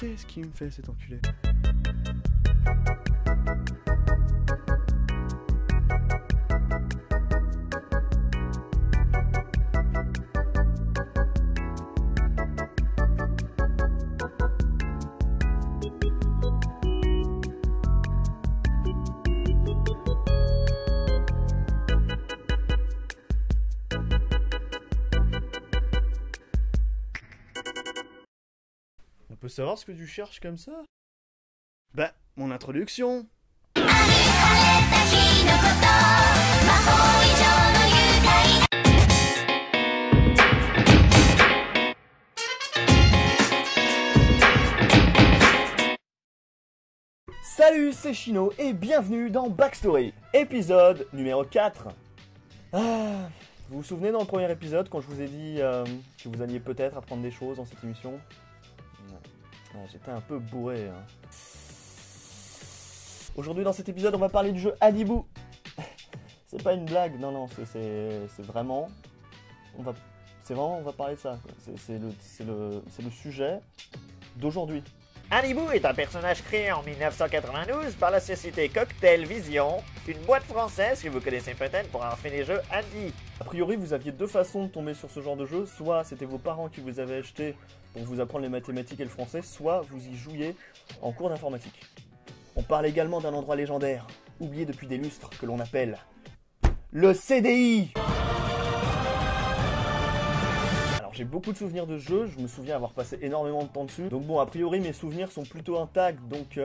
Qu'est-ce qu'il me fait cet enculé? On peut savoir ce que tu cherches comme ça? Bah, mon introduction. Salut, c'est Chino et bienvenue dans Backstory, épisode numéro 4. Vous vous souvenez dans le premier épisode quand je vous ai dit que vous alliez peut-être apprendre des choses dans cette émission? Ouais, j'étais un peu bourré. Aujourd'hui dans cet épisode on va parler du jeu Adibou. C'est pas une blague, non, c'est vraiment... on va parler de ça. C'est le sujet d'aujourd'hui. Adibou est un personnage créé en 1992 par la société Cocktail Vision, une boîte française que vous connaissez peut-être pour avoir fait les jeux Adi. A priori, vous aviez deux façons de tomber sur ce genre de jeu. Soit c'était vos parents qui vous avaient acheté pour vous apprendre les mathématiques et le français, soit vous y jouiez en cours d'informatique. On parle également d'un endroit légendaire, oublié depuis des lustres, que l'on appelle le CDI. J'ai beaucoup de souvenirs de ce jeu, je me souviens avoir passé énormément de temps dessus. Donc bon, a priori, mes souvenirs sont plutôt intacts, donc...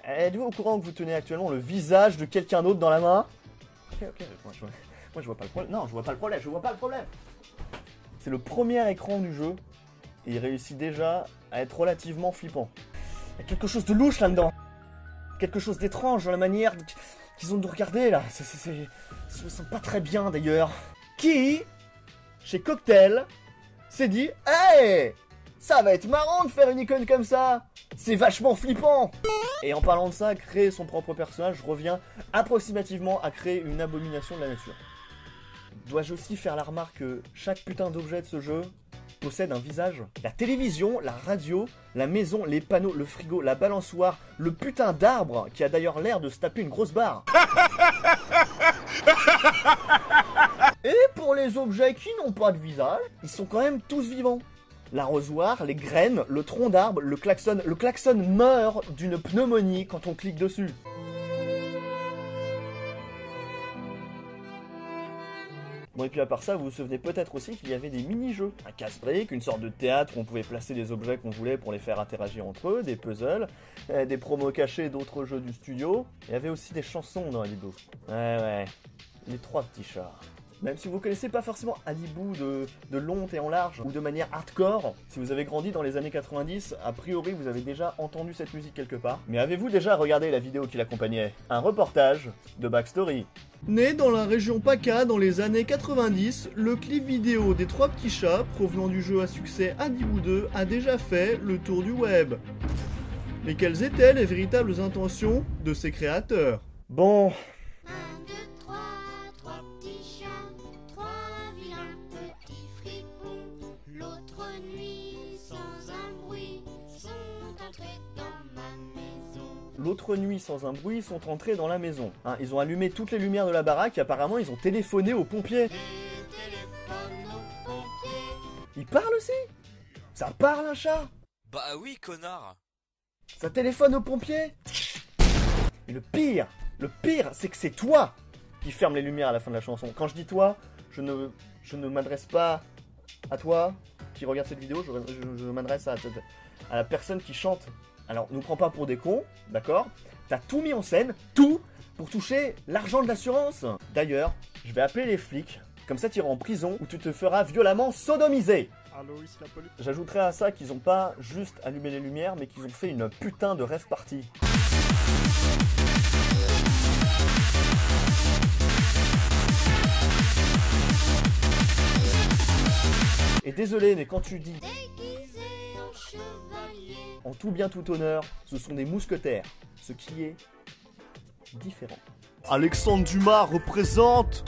Êtes-vous au courant que vous tenez actuellement le visage de quelqu'un d'autre dans la main? Ok, moi je vois pas le problème. Non, je vois pas le problème. C'est le premier écran du jeu, et il réussit déjà à être relativement flippant. Il y a quelque chose de louche là-dedans. Quelque chose d'étrange dans la manière qu'ils ont de nous regarder là. Je me sens pas très bien d'ailleurs. Qui, chez Cocktail, s'est dit « Hey, ça va être marrant de faire une icône comme ça. C'est vachement flippant !» Et en parlant de ça, créer son propre personnage revient approximativement à créer une abomination de la nature. Dois-je aussi faire la remarque que chaque putain d'objet de ce jeu possède un visage? La télévision, la radio, la maison, les panneaux, le frigo, la balançoire, le putain d'arbre qui a d'ailleurs l'air de se taper une grosse barre. Et pour les objets qui n'ont pas de visage, ils sont quand même tous vivants. L'arrosoir, les graines, le tronc d'arbre, le klaxon meurt d'une pneumonie quand on clique dessus. Bon, et puis à part ça, vous vous souvenez peut-être aussi qu'il y avait des mini-jeux. Un casse-brique, une sorte de théâtre où on pouvait placer des objets qu'on voulait pour les faire interagir entre eux, des puzzles, des promos cachés d'autres jeux du studio. Il y avait aussi des chansons dans Adibou. Ouais, les trois petits chats. Même si vous connaissez pas forcément Adibou de long et en large, ou de manière hardcore, si vous avez grandi dans les années 90, a priori vous avez déjà entendu cette musique quelque part. Mais avez-vous déjà regardé la vidéo qui l'accompagnait? Un reportage de Backstory. Né dans la région PACA dans les années 90, le clip vidéo des trois petits chats, provenant du jeu à succès Adibou 2, a déjà fait le tour du web. Mais quelles étaient les véritables intentions de ses créateurs? Bon... 1, 2, 3, trois petits chats, trois vilains petits fripons. L'autre nuit, sans un bruit, sont entrés dans ma maison. L'autre nuit, sans un bruit, sont entrés dans la maison. Hein, ils ont allumé toutes les lumières de la baraque et apparemment ils ont téléphoné aux pompiers. Et téléphone aux pompiers. Il parle aussi? Ça parle un chat? Bah oui, connard. Ça téléphone aux pompiers? Et le pire, c'est que c'est toi qui ferme les lumières à la fin de la chanson. Quand je dis toi, je ne m'adresse pas à toi qui regarde cette vidéo, je m'adresse à la personne qui chante. Alors, ne nous prends pas pour des cons, d'accord? T'as tout mis en scène, tout, pour toucher l'argent de l'assurance. D'ailleurs, je vais appeler les flics, comme ça tu iras en prison où tu te feras violemment sodomiser. Allô, ici la police. J'ajouterai à ça qu'ils ont pas juste allumé les lumières, mais qu'ils ont fait une putain de rave party. Et désolé, mais quand tu dis Déguisés en chevalier. en tout bien tout honneur, ce sont des mousquetaires, ce qui est différent. Alexandre Dumas représente.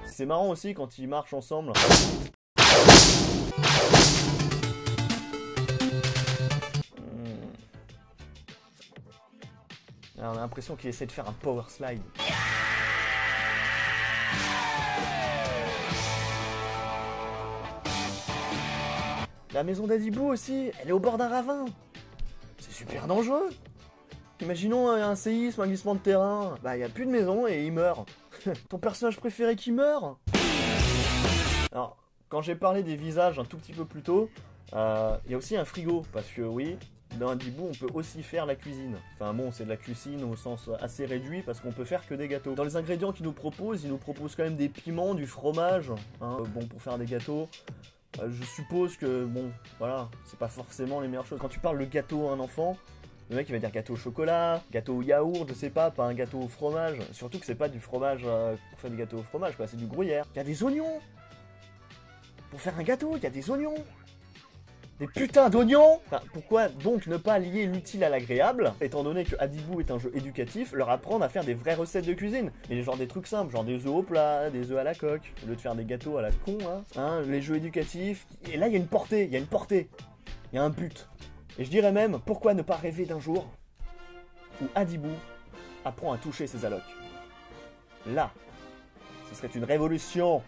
C'est marrant aussi quand ils marchent ensemble. Alors, on a l'impression qu'il essaie de faire un power slide. La maison d'Adibou aussi, elle est au bord d'un ravin. C'est super dangereux. Imaginons un séisme, un glissement de terrain. Bah, y a plus de maison et il meurt. Ton personnage préféré qui meurt? Alors, quand j'ai parlé des visages un tout petit peu plus tôt, y a aussi un frigo. Parce que oui, dans Adibou, on peut aussi faire la cuisine. Enfin bon, c'est de la cuisine au sens assez réduit parce qu'on peut faire que des gâteaux. Dans les ingrédients qu'ils nous proposent, ils nous proposent quand même des piments, du fromage. Hein, bon, pour faire des gâteaux. Je suppose que, bon, voilà, c'est pas forcément les meilleures choses. Quand tu parles de gâteau à un enfant, le mec il va dire gâteau au chocolat, gâteau au yaourt, je sais pas un gâteau au fromage. Surtout que c'est pas du fromage pour faire des gâteaux au fromage, quoi, c'est du gruyère. Il y a des oignons. Pour faire un gâteau, il y a des oignons. Des putains d'oignons! Enfin, pourquoi donc ne pas lier l'utile à l'agréable, étant donné que Adibou est un jeu éducatif, leur apprendre à faire des vraies recettes de cuisine. Mais genre des trucs simples, genre des œufs au plat, des œufs à la coque, au lieu de faire des gâteaux à la con, hein, les jeux éducatifs. Et là, il y a une portée, il y a une portée. Il y a un but. Et je dirais même, pourquoi ne pas rêver d'un jour où Adibou apprend à toucher ses allocs. Là, ce serait une révolution.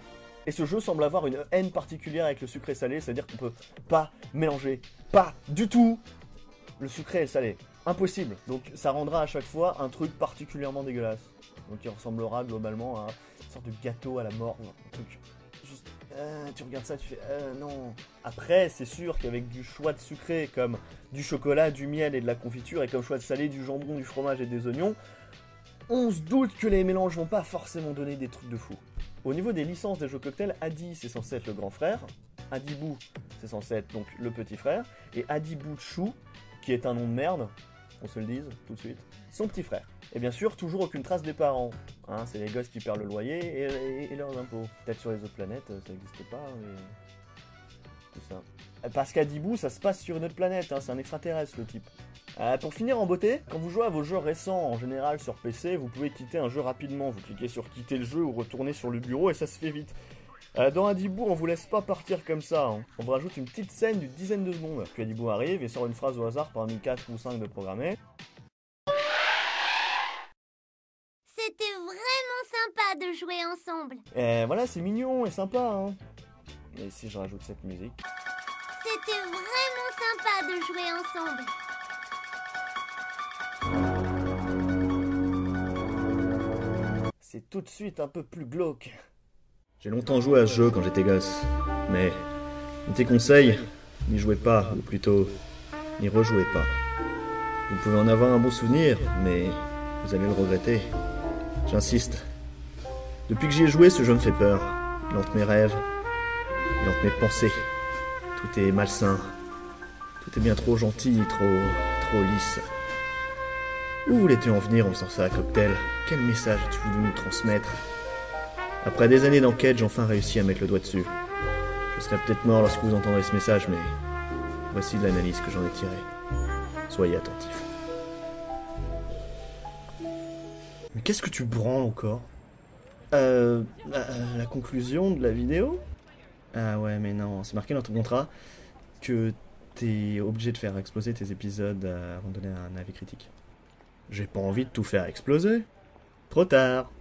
Et ce jeu semble avoir une haine particulière avec le sucré salé, c'est-à-dire qu'on peut pas mélanger, pas du tout, le sucré et le salé. Impossible. Donc ça rendra à chaque fois un truc particulièrement dégueulasse. Donc il ressemblera globalement à une sorte de gâteau à la morve. Un truc juste... tu regardes ça, tu fais... non. Après, c'est sûr qu'avec du choix de sucré comme du chocolat, du miel et de la confiture, et comme choix de salé, du jambon, du fromage et des oignons, on se doute que les mélanges vont pas forcément donner des trucs de fou. Au niveau des licences des jeux cocktails, Adi c'est censé être le grand frère, Adibou c'est censé être donc le petit frère, et Adibou Chou, qui est un nom de merde, qu'on se le dise tout de suite, son petit frère. Et bien sûr, toujours aucune trace des parents, hein, c'est les gosses qui perdent le loyer et leurs impôts. Peut-être sur les autres planètes, ça n'existe pas, mais... tout ça. Parce qu'Adibou, ça se passe sur une autre planète, hein, c'est un extraterrestre le type. Pour finir en beauté, quand vous jouez à vos jeux récents en général sur PC, vous pouvez quitter un jeu rapidement. Vous cliquez sur quitter le jeu ou retourner sur le bureau et ça se fait vite. Dans Adibou, on vous laisse pas partir comme ça. Hein. On vous rajoute une petite scène d'une dizaine de secondes. Puis Adibou arrive et sort une phrase au hasard parmi 4 ou 5 de programmés. C'était vraiment sympa de jouer ensemble. Et voilà, c'est mignon et sympa. Hein. Et si je rajoute cette musique? C'était vraiment sympa de jouer ensemble. C'est tout de suite un peu plus glauque. J'ai longtemps joué à ce jeu quand j'étais gosse, mais un petit conseil, n'y jouez pas, ou plutôt, n'y rejouez pas. Vous pouvez en avoir un bon souvenir, mais vous allez le regretter. J'insiste. Depuis que j'y ai joué, ce jeu me fait peur. Il hante mes rêves, il hante mes pensées. Tout est malsain, tout est bien trop gentil, trop lisse. Où voulais-tu en venir en faisant ça à Cocktail? Quel message as-tu voulu nous transmettre? Après des années d'enquête, j'ai enfin réussi à mettre le doigt dessus. Je serai peut-être mort lorsque vous entendrez ce message, mais voici l'analyse que j'en ai tirée. Soyez attentifs. Mais qu'est-ce que tu branles encore? La conclusion de la vidéo? Ah ouais, mais non, c'est marqué dans ton contrat que t'es obligé de faire exploser tes épisodes avant de donner un avis critique. J'ai pas envie de tout faire exploser. Trop tard.